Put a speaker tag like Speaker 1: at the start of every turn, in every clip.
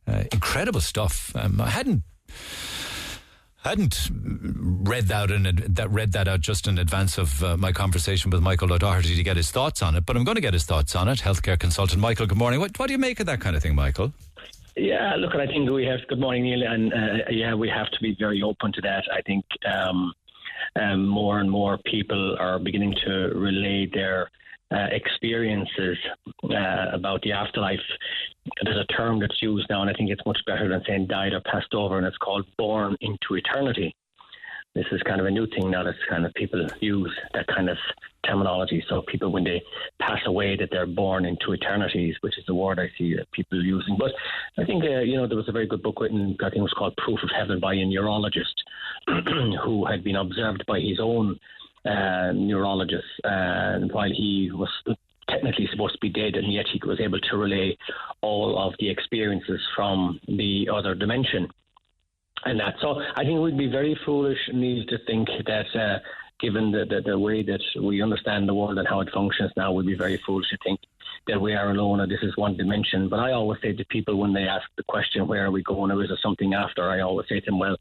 Speaker 1: Incredible stuff. I hadn't read that out just in advance of my conversation with Michael Doherty to get his thoughts on it, but I'm going to get his thoughts on it. Healthcare consultant Michael, good morning. What do you make of that kind of thing, Michael?
Speaker 2: Yeah, look, I think we have. Good morning, Neil, and we have to be very open to that. I think more and more people are beginning to relay their experiences about the afterlife. There's a term that's used now, and I think it's much better than saying died or passed over, and it's called born into eternity. This is kind of a new thing now that kind of people use that kind of terminology. So people, when they pass away, that they're born into eternities, which is the word I see that people using. But I think, there was a very good book written, I think it was called Proof of Heaven, by a neurologist who had been observed by his own neurologist while he was technically supposed to be dead, and yet he was able to relay all of the experiences from the other dimension. And that, so I think we'd be very foolish, Neil, to think that given the way that we understand the world and how it functions now, we'd be very foolish to think that we are alone or this is one dimension. But I always say to people when they ask the question, where are we going, or is there something after, I always say to them, well,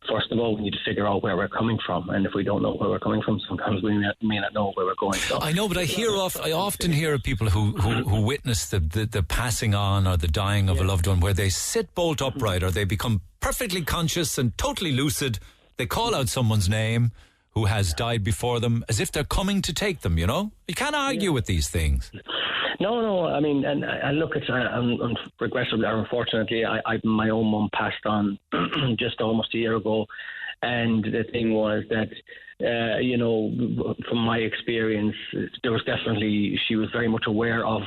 Speaker 2: first of all, we need to figure out where we're coming from. And if we don't know where we're coming from, sometimes we may not know where we're going. So,
Speaker 1: I know, but I often hear of people who witness the passing on or the dying of a loved one, where they sit bolt upright or they become perfectly conscious and totally lucid. They call out someone's name who has died before them as if they're coming to take them, you know? You can't argue with these things.
Speaker 2: No, I mean, and I look at, regrettably or unfortunately, my own mum passed on just almost a year ago, and the thing was that, from my experience, there was definitely, she was very much aware of,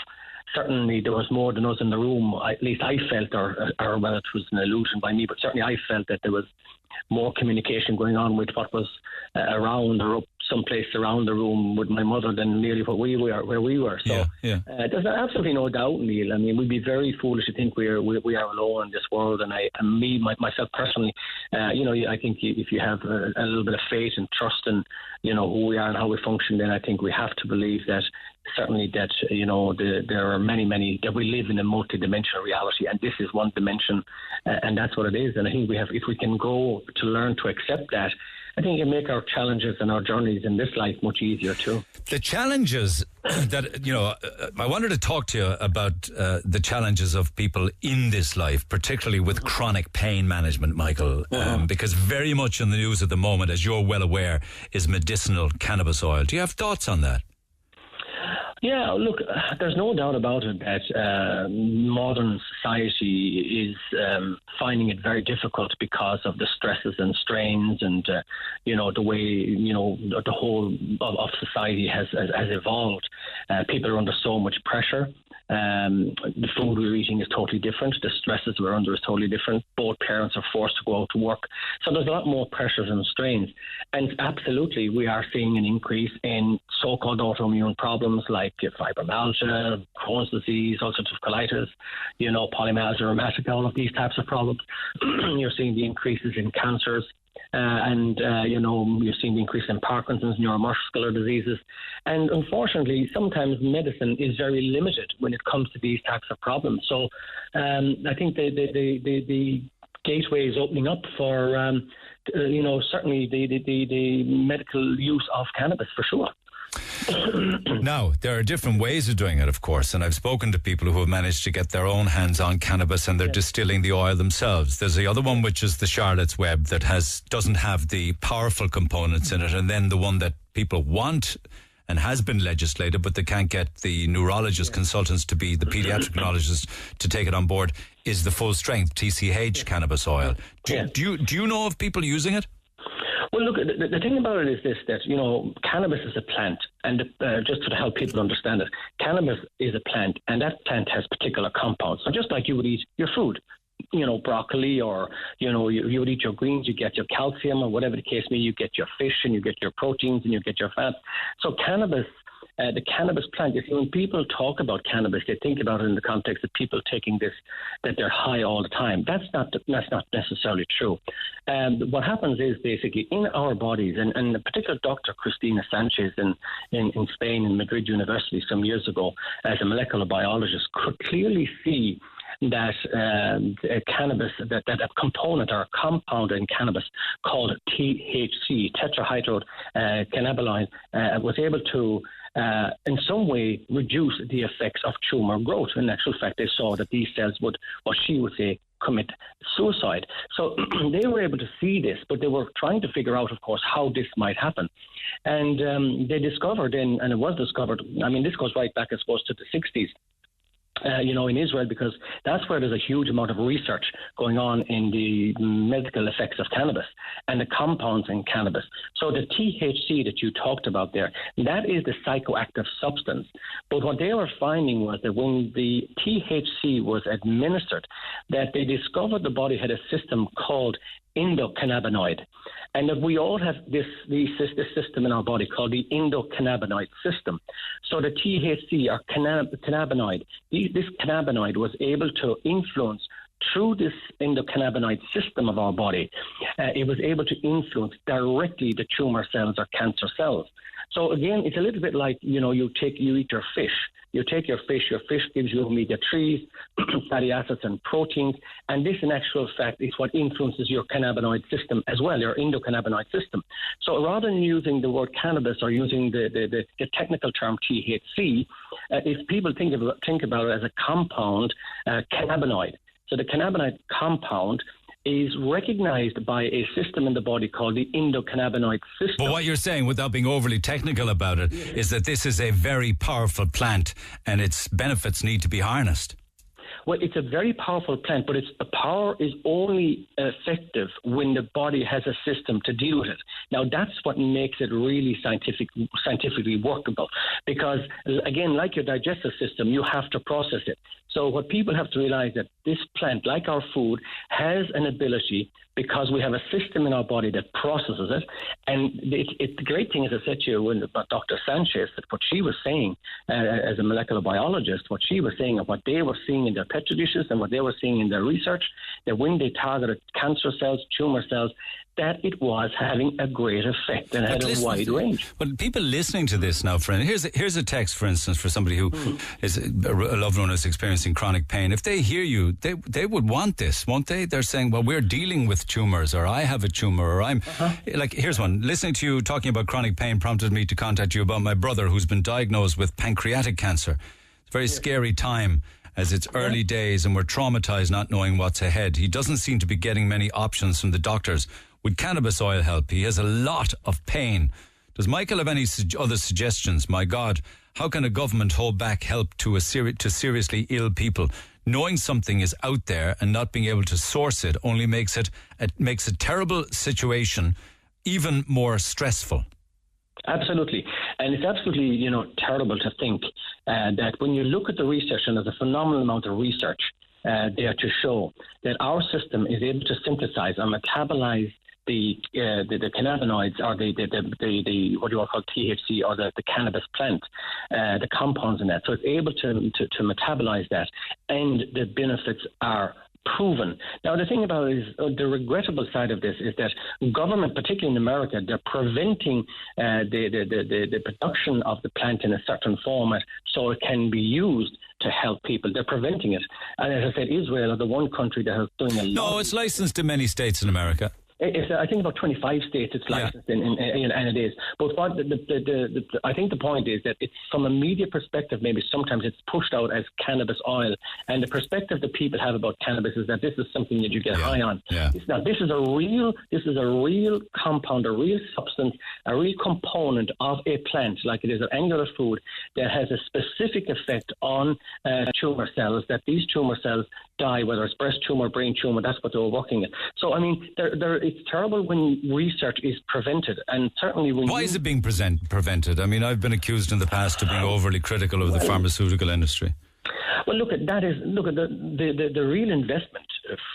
Speaker 2: certainly there was more than us in the room, at least I felt, or whether it was an illusion by me, but certainly I felt that there was more communication going on with what was around or up someplace around the room with my mother than nearly where we were. So there's absolutely no doubt, Neil. I mean, we'd be very foolish to think we are alone in this world. And myself personally, I think if you have a little bit of faith and trust in, who we are and how we function, then I think we have to believe that certainly that, there are many, that we live in a multi-dimensional reality, and this is one dimension, and that's what it is. And I think if we can go to learn to accept that, I think it make our challenges and our journeys in this life much easier too.
Speaker 1: The challenges that, I wanted to talk to you about the challenges of people in this life, particularly with chronic pain management, Michael, because very much in the news at the moment, as you're well aware, is medicinal cannabis oil. Do you have thoughts on that?
Speaker 2: Yeah, look, there's no doubt about it that modern society is finding it very difficult because of the stresses and strains and, the way, the whole of society has evolved. People are under so much pressure. The food we're eating is totally different. The stresses we're under is totally different. Both parents are forced to go out to work. So there's a lot more pressures and strains. And absolutely, we are seeing an increase in so-called autoimmune problems like fibromyalgia, Crohn's disease, ulcerative colitis, polymyalgia rheumatica, all of these types of problems. You're seeing the increases in cancers. You're seeing the increase in Parkinson's, neuromuscular diseases. And unfortunately, sometimes medicine is very limited when it comes to these types of problems. So I think the gateway is opening up for, certainly the medical use of cannabis for sure.
Speaker 1: Now, there are different ways of doing it, of course, and I've spoken to people who have managed to get their own hands on cannabis and they're distilling the oil themselves. There's the other one, which is the Charlotte's Web, that doesn't have the powerful components in it, and then the one that people want and has been legislated, but they can't get the neurologist consultants to be the pediatric neurologists to take it on board, is the full strength TCH cannabis oil. Do you know of people using it?
Speaker 2: Well, look, the thing about it is this, that, cannabis is a plant, and just to help people understand it, cannabis is a plant, and that plant has particular compounds. So just like you would eat your food, broccoli, or, you would eat your greens, you get your calcium, or whatever the case may be, you get your fish, and you get your proteins, and you get your fats. So cannabis, the cannabis plant, when people talk about cannabis, they think about it in the context of people taking this, that they're high all the time. That's not necessarily true. What happens is basically in our bodies, and a particular Dr. Cristina Sanchez in Spain, in Madrid University some years ago, as a molecular biologist, could clearly see that cannabis, that a component or a compound in cannabis called THC, tetrahydrocannabinol, was able to in some way reduce the effects of tumor growth. In actual fact, they saw that these cells would, what she would say, commit suicide. So they were able to see this, but they were trying to figure out, of course, how this might happen. And they discovered, and it was discovered, I mean, this goes right back, I suppose, to the 60s. In Israel, because that's where there's a huge amount of research going on in the medical effects of cannabis and the compounds in cannabis. So the THC that you talked about there, that is the psychoactive substance. But what they were finding was that when the THC was administered, that they discovered the body had a system called endocannabinoid. And that we all have this system in our body called the endocannabinoid system. So the THC or cannabinoid, this cannabinoid was able to influence through this endocannabinoid system of our body. It was able to influence directly the tumor cells or cancer cells. So again, it's a little bit like, you eat your fish. You take your fish gives you omega-3s, fatty acids and proteins, and this in actual fact is what influences your cannabinoid system as well, your endocannabinoid system. So rather than using the word cannabis or using the technical term THC, if people think about it as a compound, cannabinoid. So the cannabinoid compound is recognized by a system in the body called the endocannabinoid system.
Speaker 1: But what you're saying, without being overly technical about it, is that this is a very powerful plant and its benefits need to be harnessed.
Speaker 2: Well, it's a very powerful plant, but its power is only effective when the body has a system to deal with it. Now, that's what makes it really scientifically workable. Because, again, like your digestive system, you have to process it. So what people have to realize that this plant, like our food, has an ability because we have a system in our body that processes it. And the great thing, as I said to you, about Dr. Sanchez, that what she was saying as a molecular biologist, what she was saying and what they were seeing in their petri dishes and what they were seeing in their research, that when they targeted cancer cells, tumor cells, that it was having a great effect and had a wide range.
Speaker 1: But people listening to this now, friend, here's a text, for instance, for somebody who is a loved one who's experiencing chronic pain. If they hear you, they would want this, won't they? They're saying, well, we're dealing with tumors, or I have a tumor, or I'm... Like, here's one. Listening to you talking about chronic pain prompted me to contact you about my brother who's been diagnosed with pancreatic cancer. It's a very scary time, as it's early days and we're traumatized not knowing what's ahead. He doesn't seem to be getting many options from the doctors. Would cannabis oil help? He has a lot of pain. Does Michael have any other suggestions? My God, how can a government hold back help to seriously ill people? Knowing something is out there and not being able to source it only makes a terrible situation even more stressful.
Speaker 2: Absolutely. And it's absolutely, terrible to think that when you look at the research, and there's a phenomenal amount of research there to show that our system is able to synthesize and metabolize the cannabinoids, or the what you call THC, or the cannabis plant, the compounds in that. So it's able to metabolize that, and the benefits are proven. Now, the thing about it is, the regrettable side of this is that government, particularly in America, they're preventing the production of the plant in a certain format so it can be used to help people. They're preventing it. And as I said, Israel are the one country that is doing a lot.
Speaker 1: No, it's licensed in many states in America.
Speaker 2: It's, I think about 25 states it's licensed in, and it is. But what I think the point is that it's from a media perspective, maybe sometimes it's pushed out as cannabis oil, and the perspective that people have about cannabis is that this is something that you get high on.
Speaker 1: Yeah.
Speaker 2: Now, this is a real compound, a real substance, a real component of a plant, like it is an angular food that has a specific effect on tumor cells, that these tumor cells die, whether it's breast tumor, brain tumor, that's what they were working at. So, I mean, it's terrible when research is prevented, and certainly when...
Speaker 1: Why is it being prevented? I mean, I've been accused in the past of being overly critical of the pharmaceutical industry. Well, look,
Speaker 2: the real investment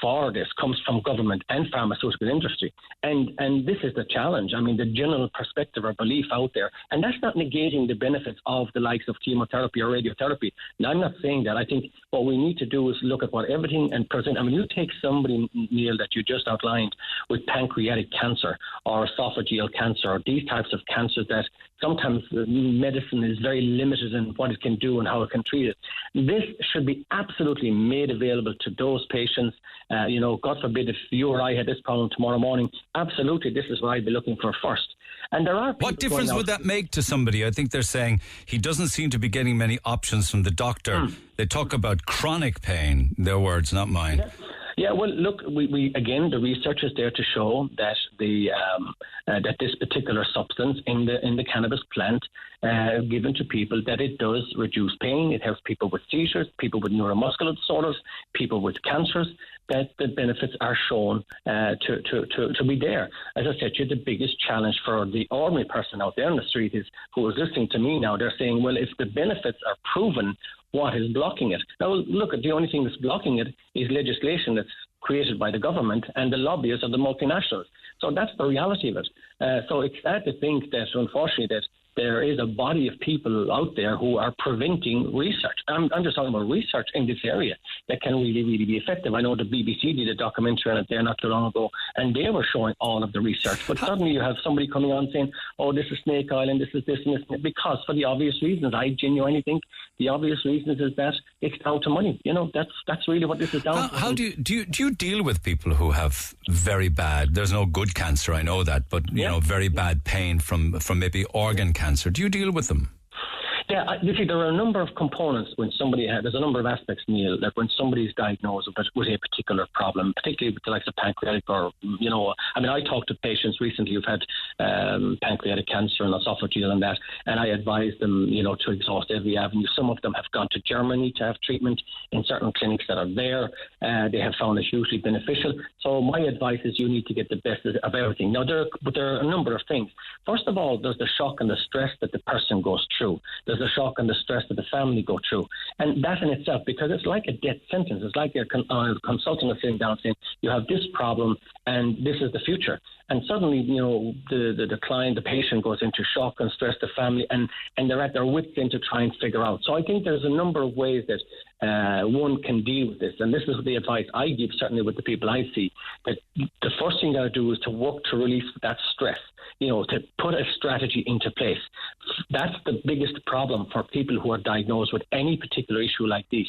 Speaker 2: for this comes from government and pharmaceutical industry, and this is the challenge. I mean, the general perspective or belief out there, and that's not negating the benefits of the likes of chemotherapy or radiotherapy. Now, I'm not saying that. I think what we need to do is look at what everything and present. I mean, you take somebody, Neil, that you just outlined with pancreatic cancer or esophageal cancer or these types of cancers that sometimes medicine is very limited in what it can do and how it can treat it. This should be absolutely made available to those patients. God forbid if you or I had this problem tomorrow morning, absolutely this is what I'd be looking for first. And there are
Speaker 1: what difference would that make to somebody? I think they're saying he doesn't seem to be getting many options from the doctor. They talk about chronic pain, their words, not mine.
Speaker 2: Yeah, well, look, we again, the research is there to show that that this particular substance in the cannabis plant given to people, that it does reduce pain. It helps people with seizures, people with neuromuscular disorders, people with cancers. That the benefits are shown to be there. As I said, the biggest challenge for the ordinary person out there on the street is who is listening to me now. They're saying, well, if the benefits are proven, what is blocking it? Now, look, the only thing that's blocking it is legislation that's created by the government and the lobbyists of the multinationals. So that's the reality of it. So it's sad to think that, unfortunately, that there is a body of people out there who are preventing research. I'm just talking about research in this area that can really, really be effective. I know the BBC did a documentary on it there not too long ago, and they were showing all of the research. But suddenly you have somebody coming on saying, oh, this is snake oil and this is this and this, because for the obvious reasons. I genuinely think the obvious reasons is that it's down to money. That's really what this is down to.
Speaker 1: How do you deal with people who have very bad, there's no good cancer, I know that, but very bad pain from maybe organ cancer? Do you deal with them?
Speaker 2: Yeah, you see, there are a number of components when there's a number of aspects, Neil, that when somebody is diagnosed with a particular problem, particularly with the likes of pancreatic or, I talked to patients recently who've had pancreatic cancer and esophageal and that, and I advise them, to exhaust every avenue. Some of them have gone to Germany to have treatment in certain clinics that are there. They have found it hugely beneficial. So my advice is you need to get the best of everything. Now, there are a number of things. First of all, there's the shock and the stress that the person goes through. There's the shock and the stress that the family go through. And that in itself, because it's like a death sentence. It's like a consultant is sitting down saying, you have this problem and this is the future. And suddenly, the client, the patient goes into shock and stress, the family, and they're at their wits' end to try and figure out. So I think there's a number of ways that one can deal with this. And this is the advice I give, certainly with the people I see, that the first thing you got to do is to work to release that stress, to put a strategy into place. That's the biggest problem for people who are diagnosed with any particular issue like this,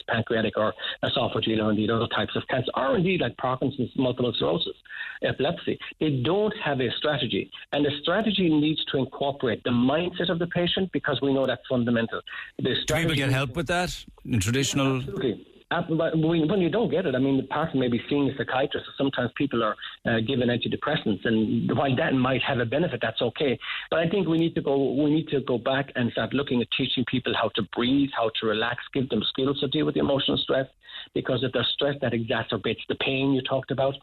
Speaker 2: pancreatic or esophageal or indeed other types of cancer, or indeed like Parkinson's, multiple sclerosis, epilepsy. They don't have a strategy. And the strategy needs to incorporate the mindset of the patient, because we know that's fundamental. Do
Speaker 1: people get help with that in traditional?
Speaker 2: Absolutely. But when you don't get it, apart from maybe seeing a psychiatrist, sometimes people are given antidepressants, and while that might have a benefit, that's okay. But I think we need to go back and start looking at teaching people how to breathe, how to relax, give them skills to deal with the emotional stress, because if there's stress, that exacerbates the pain you talked about.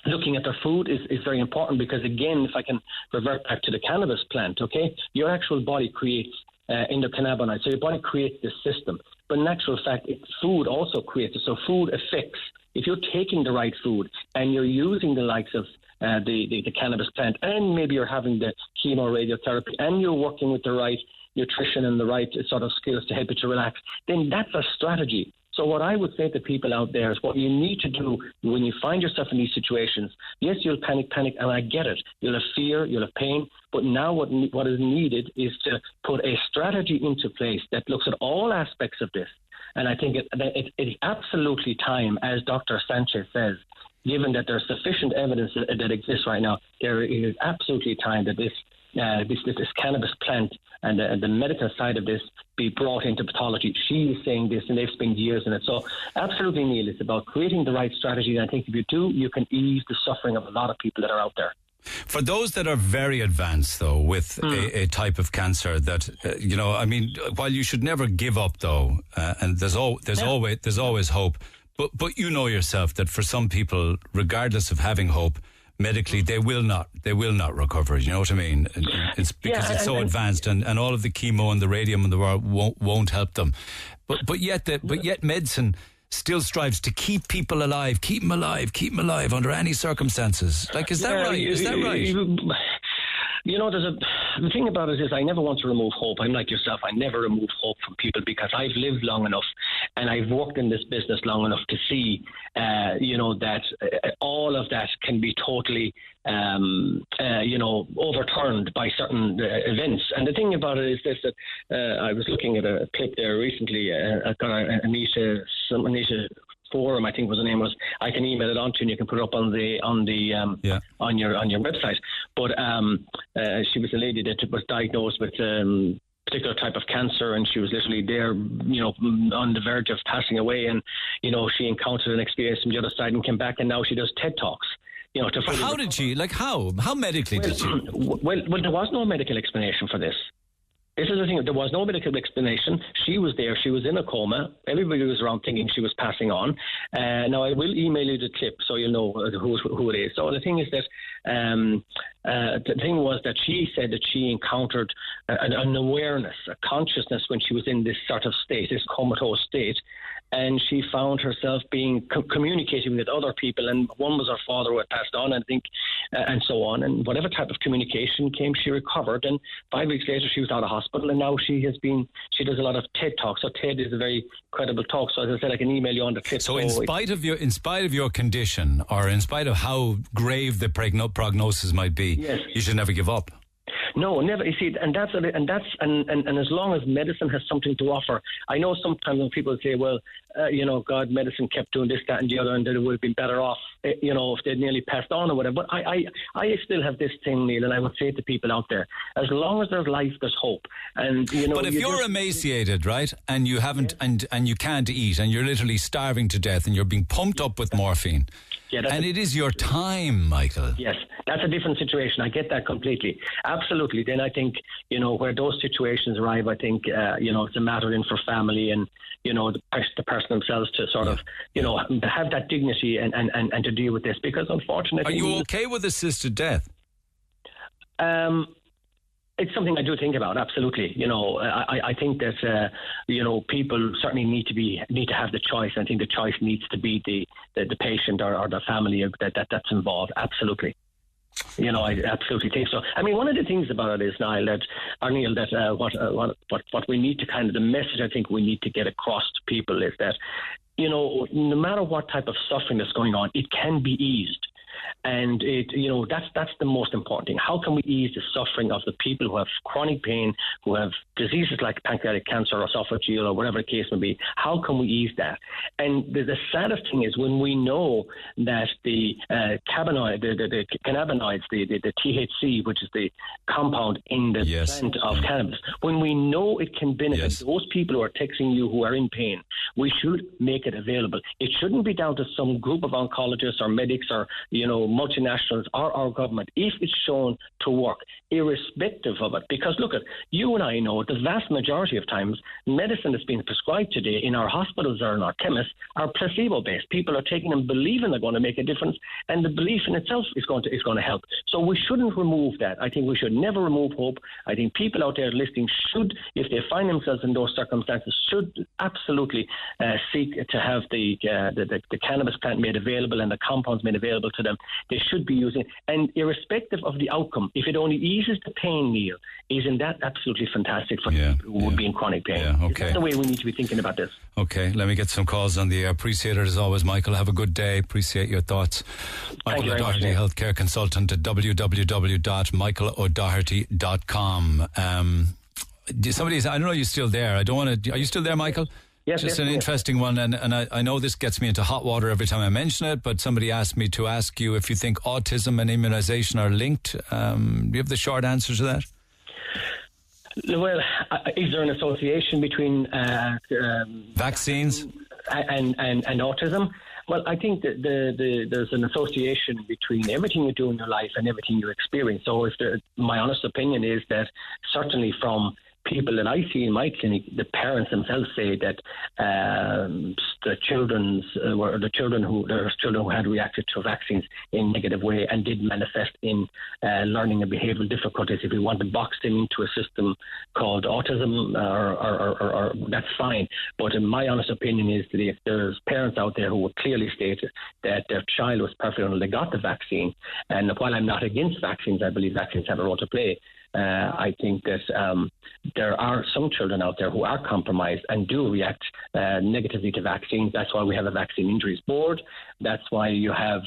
Speaker 2: Looking at their food is very important, because again, if I can revert back to the cannabis plant, okay, your actual body creates endocannabinoids, so your body creates this system. But in actual fact, food also creates it. So food affects. If you're taking the right food and you're using the likes of the cannabis plant, and maybe you're having the chemo radiotherapy, and you're working with the right nutrition and the right sort of skills to help you to relax, then that's a strategy. So what I would say to people out there is what you need to do when you find yourself in these situations, yes, you'll panic, and I get it. You'll have fear, you'll have pain, but now what is needed is to put a strategy into place that looks at all aspects of this. And I think it is absolutely time, as Dr. Sanchez says, given that there's sufficient evidence that exists right now, there is absolutely time that this cannabis plant and the medical side of this be brought into pathology. She is saying this, and they've spent years in it. So absolutely, Neil, it's about creating the right strategy. And I think if you do, you can ease the suffering of a lot of people that are out there.
Speaker 1: For those that are very advanced, though, with a type of cancer that, while you should never give up, though, and there's always hope, but you know yourself that for some people, regardless of having hope, medically, they will not recover. You know what I mean? It's because it's so advanced, and all of the chemo and the radium and the world won't help them. But yet medicine still strives to keep people alive, keep them alive under any circumstances. Like, is that right? Is that right?
Speaker 2: the thing about it is I never want to remove hope. I'm like yourself. I never remove hope from people because I've lived long enough and I've worked in this business long enough to see, that all of that can be totally, overturned by certain events. And the thing about it is this, that I was looking at a clip there recently. I got Anita Forum, I think was the name was. I can email it on to you and you can put it up on your website. But she was a lady that was diagnosed with particular type of cancer, and she was literally there, on the verge of passing away, and she encountered an experience from the other side and came back, and now she does TED Talks.
Speaker 1: How did she? How medically did she?
Speaker 2: Well, there was no medical explanation for this. This is the thing. There was no medical explanation. She was there. She was in a coma. Everybody was around thinking she was passing on. Now, I will email you the clip so you'll know who it is. So the thing is that the thing was that she said that she encountered an awareness, a consciousness when she was in this sort of state, this comatose state. And she found herself being communicating with other people, and one was her father who had passed on, I think, and so on. And whatever type of communication came, she recovered. And 5 weeks later, she was out of hospital, and now she does a lot of TED Talks. So TED is a very credible talk. So as I said, I can email you on the clip.
Speaker 1: So in spite of your condition, or in spite of how grave the prognosis might be, yes, you should never give up.
Speaker 2: No, never. You see, and as long as medicine has something to offer, I know sometimes when people say, well, God, medicine kept doing this, that, and the other, and that it would have been better off, if they'd nearly passed on or whatever. But I still have this thing, Neil, and I would say to people out there, as long as there's life, there's hope. And
Speaker 1: but if you're emaciated, right, and you haven't, and you can't eat, and you're literally starving to death, and you're being pumped up with morphine. Yeah, and it is your time, Michael.
Speaker 2: Yes, that's a different situation. I get that completely. Absolutely. Then I think, where those situations arrive, I think, it's a matter in for family and, the person themselves to sort of, have that dignity and to deal with this. Because unfortunately...
Speaker 1: Are you okay with assisted death?
Speaker 2: It's something I do think about, absolutely. I think that people certainly need to have the choice. I think the choice needs to be the patient or the family that's involved. Absolutely. I absolutely think so. I mean, one of the things about it is, Neil, that what we need to the message I think we need to get across to people is that, no matter what type of suffering that's going on, it can be eased. And that's the most important thing. How can we ease the suffering of the people who have chronic pain, who have diseases like pancreatic cancer or esophageal or whatever the case may be? How can we ease that? And the saddest thing is when we know that the cannabinoids, the THC, which is the compound in the plant of cannabis, when we know it can benefit those people who are texting you who are in pain, we should make it available. It shouldn't be down to some group of oncologists or medics or multinationals or our government, if it's shown to work, irrespective of it. Because look, you and I know the vast majority of times medicine that's being prescribed today in our hospitals or in our chemists are placebo-based. People are taking them believing they're going to make a difference, and the belief in itself is going to help. So we shouldn't remove that. I think we should never remove hope. I think people out there listening should, if they find themselves in those circumstances, should absolutely seek to have the cannabis plant made available and the compounds made available to them. They should be using it. And irrespective of the outcome, if it only eases the pain, Neil, isn't that absolutely fantastic for people who would be in chronic pain?
Speaker 1: Yeah, okay.
Speaker 2: That's the way we need to be thinking about this.
Speaker 1: Okay, let me get some calls on the air. Appreciate it as always, Michael. Have a good day. Appreciate your thoughts. Michael O'Doherty, healthcare consultant at www.michaelodoherty.com. Somebody's, I don't know, you're still there. Are you still there, Michael?
Speaker 2: Yes,
Speaker 1: just an interesting one, and I know this gets me into hot water every time I mention it, but somebody asked me to ask you if you think autism and immunisation are linked. Do you have the short answer to that?
Speaker 2: Well, is there an association between
Speaker 1: vaccines
Speaker 2: and autism? Well, I think that there's an association between everything you do in your life and everything you experience. So my honest opinion is that certainly from people that I see in my clinic, the parents themselves say that the children who had reacted to vaccines in a negative way and did manifest in learning and behavioural difficulties. If we want to box them into a system called autism, or that's fine. But in my honest opinion is that if there's parents out there who would clearly state that their child was perfect when they got the vaccine, and while I'm not against vaccines, I believe vaccines have a role to play. I think that there are some children out there who are compromised and do react negatively to vaccines. That's why we have a vaccine injuries board. That's why you have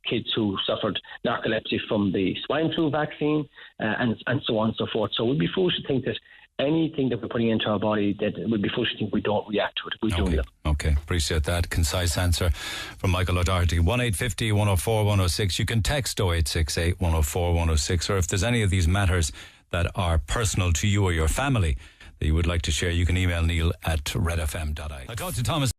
Speaker 2: kids who suffered narcolepsy from the swine flu vaccine and so on and so forth. So we'd be foolish to think that anything that we're putting into our body, that would be foolish to think we don't react to it. We do.
Speaker 1: Okay, appreciate that concise answer from Michael O'Doherty. 1-850 104 106. You can text 0868 104 106, or if there's any of these matters that are personal to you or your family that you would like to share, you can email Neil at redfm.ie. I talked to Thomas